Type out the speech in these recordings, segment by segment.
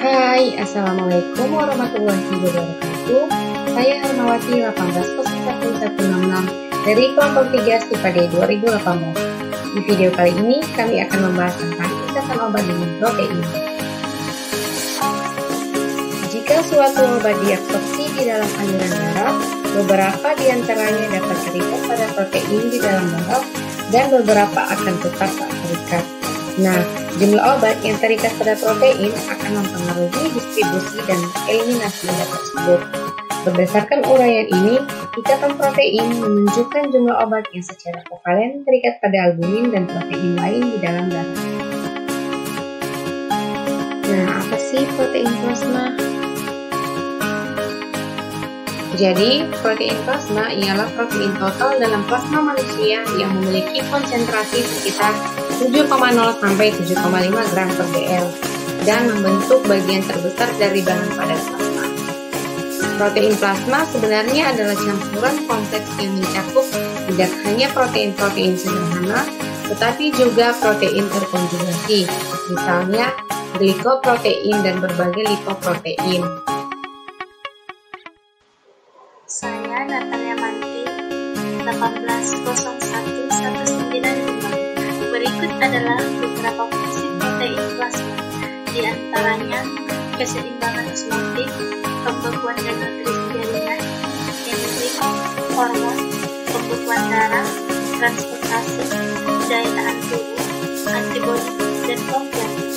Hai, Assalamualaikum warahmatullahi wabarakatuh. Saya Hermawati 1801166 dari kelompok 3 STIPAD 2018. Di video kali ini kami akan membahas tentang ikatan obat dengan protein. Jika suatu obat diabsorpsi di dalam aliran darah, beberapa di antaranya dapat terikat pada protein di dalam darah dan beberapa akan tetap tak terikat. Nah, jumlah obat yang terikat pada protein akan mempengaruhi distribusi dan eliminasi obat tersebut. Berdasarkan uraian ini, ikatan protein menunjukkan jumlah obat yang secara kovalen terikat pada albumin dan protein lain di dalam darah. Nah, apa sih protein plasma? Jadi, protein plasma ialah protein total dalam plasma manusia yang memiliki konsentrasi sekitar 7,0 sampai 7,5 gram per dl dan membentuk bagian terbesar dari bahan padat plasma. Protein plasma sebenarnya adalah campuran kompleks yang mencakup tidak hanya protein-protein sederhana, tetapi juga protein terkonjugasi, misalnya glikoprotein dan berbagai lipoprotein. Saya Natalia Manti, 1801195. Berikut adalah beberapa fungsi protein plasma, di antaranya keseimbangan osmotik, pembekuan dan nutrisi jaringan, enzim, hormon, pembekuan darah, transportasi, daya tahan tubuh, antibodi, dan kompleks.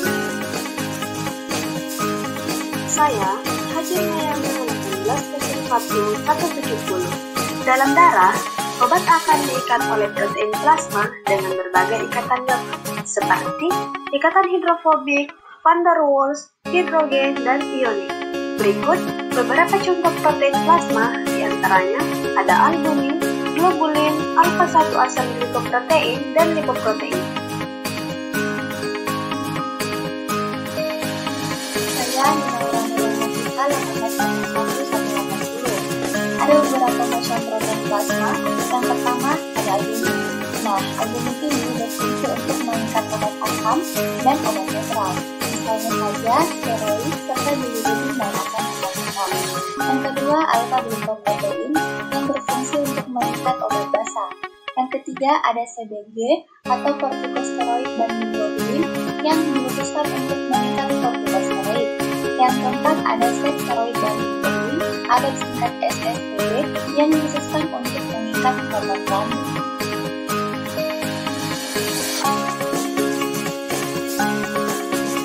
Saya Hajar Mayang 170. Dalam darah, obat akan diikat oleh protein plasma dengan berbagai ikatan gabung, seperti ikatan hidrofobik, van der Waals, hidrogen, dan ionik. Berikut beberapa contoh protein plasma, diantaranya ada albumin, globulin, alfa-1 asam glikoprotein, dan lipoprotein. Saya ada beberapa macam protein plasma. Yang pertama ada albumin. Nah, albumin ini berfungsi untuk mengikat obat asam dan obat netral, misalnya saja steroid serta dilindungi menggunakan obat asam. Yang kedua alfa glikoprotein yang berfungsi untuk mengikat obat basah. Yang ketiga ada CBG atau kortikosteroid banding globulin yang diputuskan untuk mengikat kortikosteroid. Yang keempat ada steroid banding globulin atau disingkat SSTB yang dikhususkan untuk mengikat hormon kelamin.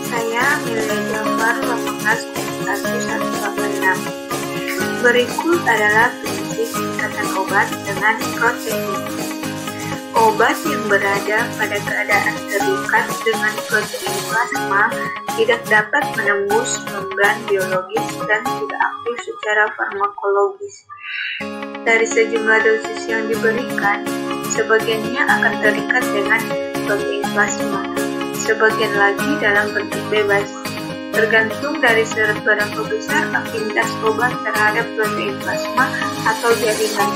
Saya Amelia Jafar 18186. Berikut adalah prinsip ikatan obat dengan protein. Obat yang berada pada keadaan terikat dengan protein plasma tidak dapat menembus membran biologis dan tidak aktif secara farmakologis. Dari sejumlah dosis yang diberikan, sebagiannya akan terikat dengan protein plasma, sebagian lagi dalam bentuk bebas, tergantung dari seberapa besar afinitas obat terhadap protein plasma atau jaringan.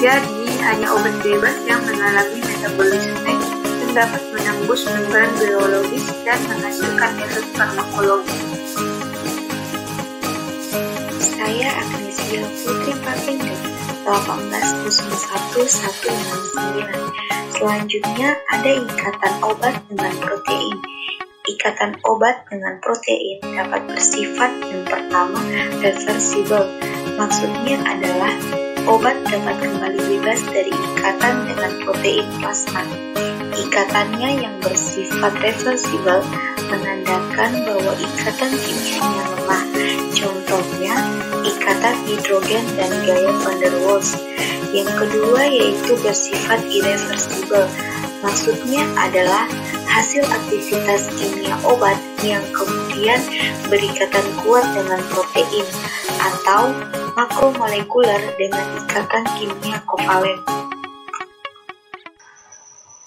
Jadi, hanya obat bebas yang mengalami metabolisme yang dapat menembus membran biologis dan menghasilkan efek farmakologis. Saya Agnesia Putri Patindo, 1801169. Selanjutnya ada ikatan obat dengan protein. Ikatan obat dengan protein dapat bersifat yang pertama reversible. Maksudnya adalah obat dapat kembali bebas dari ikatan dengan protein plasma. Ikatannya yang bersifat reversible menandakan bahwa ikatan kimianya lemah. Contohnya, ikatan hidrogen dan gaya van der Waals. Yang kedua yaitu bersifat irreversible. Maksudnya adalah hasil aktivitas kimia obat yang kemudian berikatan kuat dengan protein atau makromolekuler dengan ikatan kimia kovalen.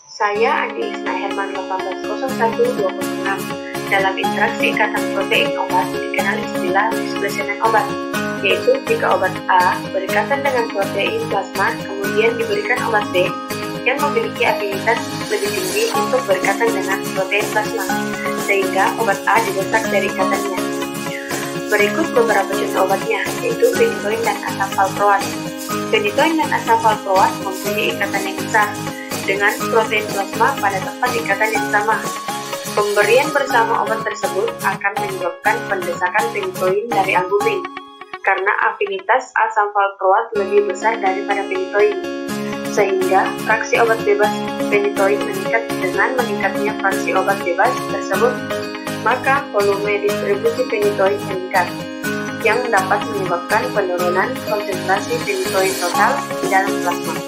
Saya Andi Isna Herman 1800126. Dalam interaksi ikatan protein obat dikenal istilah displacement obat, yaitu jika obat A berikatan dengan protein plasma kemudian diberikan obat B yang memiliki afinitas lebih tinggi untuk berikatan dengan protein plasma, sehingga obat A didesak dari ikatannya. Berikut beberapa contoh obatnya, yaitu phenytoin dan asam valproat. Phenytoin dan asam valproat mempunyai ikatan yang besar dengan protein plasma pada tempat ikatan yang sama. Pemberian bersama obat tersebut akan menyebabkan pendesakan phenytoin dari albumin, karena afinitas asam valproat lebih besar daripada phenytoin, sehingga fraksi obat bebas phenytoin meningkat. Dengan meningkatnya fraksi obat bebas tersebut, maka volume distribusi phenytoin meningkat, yang dapat menyebabkan penurunan konsentrasi phenytoin total di dalam plasma.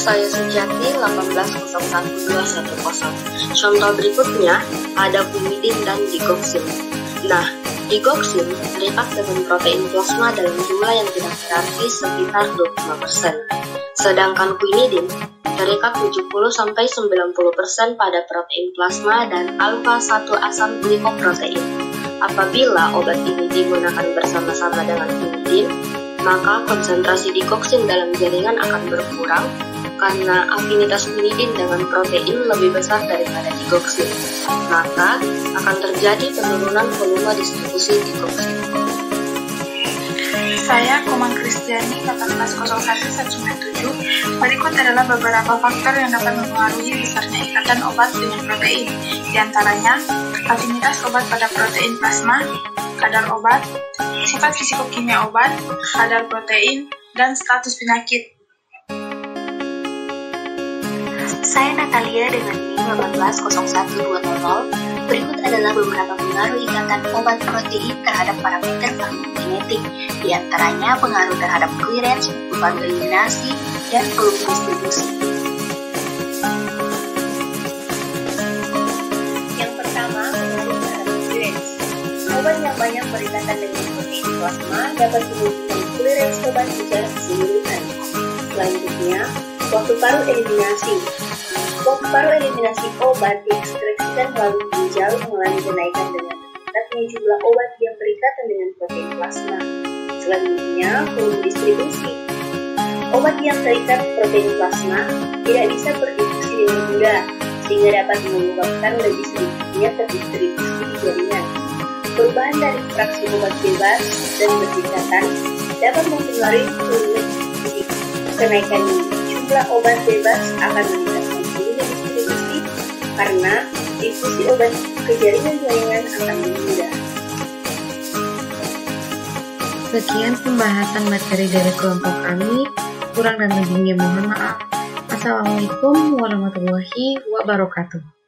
Saya Suciati 1801210. Contoh berikutnya ada pumidin dan digoxin. Nah, digoxin terikat dengan protein plasma dalam jumlah yang tidak berarti sekitar 25%. Sedangkan quinidin terikat 70-90% pada protein plasma dan alfa-1 asam glikoprotein. Apabila obat ini digunakan bersama-sama dengan quinidin, maka konsentrasi digoxin dalam jaringan akan berkurang karena afinitas quinidin dengan protein lebih besar daripada digoxin. Maka akan terjadi penurunan volume distribusi digoxin. Saya Komang Kristiani 1801197. Berikut adalah beberapa faktor yang dapat mempengaruhi besarnya ikatan obat dengan protein. Di antaranya, afinitas obat pada protein plasma, kadar obat, sifat fisikokimia obat, kadar protein, dan status penyakit. Saya Natalia dengan NIM 1801200. Berikut adalah beberapa pengaruh ikatan obat protein terhadap parameter farmakokinetik, di antaranya pengaruh terhadap clearance, beban eliminasi, dan volume distribusi. Yang pertama, pengaruh terhadap clearance. Obat yang banyak berikatan dengan protein plasma dapat menurunkan clearance obat secara keseluruhan. Selanjutnya, waktu paruh eliminasi. Waktu paruh eliminasi obat diekstraksikan melalui ginjal mengalami kenaikan dengan meningkatnya jumlah obat yang berikatan dengan protein plasma. Selanjutnya, volume distribusi. Obat yang terikat protein plasma tidak bisa berdistribusi dengan mudah, sehingga dapat menyebabkan lebih sedikitnya terdistribusi di jaringan. Perubahan dari fraksi obat bebas dan berikatan dapat mempengaruhi volume distribusi. Kenaikan jumlah obat bebas akan meningkatkan volume distribusi karena distribusi obat ke jaringan-jaringan akan lebih mudah. Sekian pembahasan materi dari kelompok kami. Kurang dan lebihnya mohon maaf. Assalamualaikum warahmatullahi wabarakatuh.